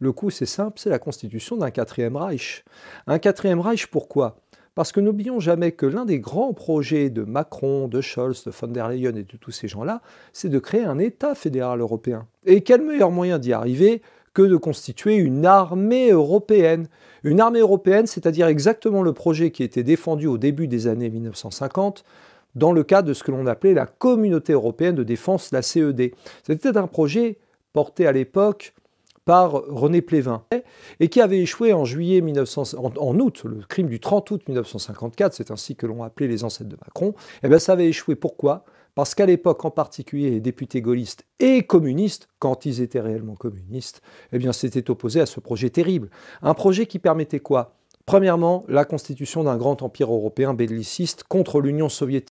Le coup, c'est simple, c'est la constitution d'un quatrième Reich. Un quatrième Reich, pourquoi? Parce que n'oublions jamais que l'un des grands projets de Macron, de Scholz, de von der Leyen et de tous ces gens-là, c'est de créer un État fédéral européen. Et quel meilleur moyen d'y arriver que de constituer une armée européenne? Une armée européenne, c'est-à-dire exactement le projet qui était défendu au début des années 1950, dans le cadre de ce que l'on appelait la Communauté européenne de défense, la CED. C'était un projet porté à l'époque par René Plévin, et qui avait échoué en août, le crime du 30 août 1954, c'est ainsi que l'ont appelé les ancêtres de Macron. Et bien ça avait échoué, pourquoi? Parce qu'à l'époque, en particulier, les députés gaullistes et communistes, quand ils étaient réellement communistes, eh bien s'étaient opposés à ce projet terrible. Un projet qui permettait quoi? Premièrement, la constitution d'un grand empire européen belliciste contre l'Union soviétique.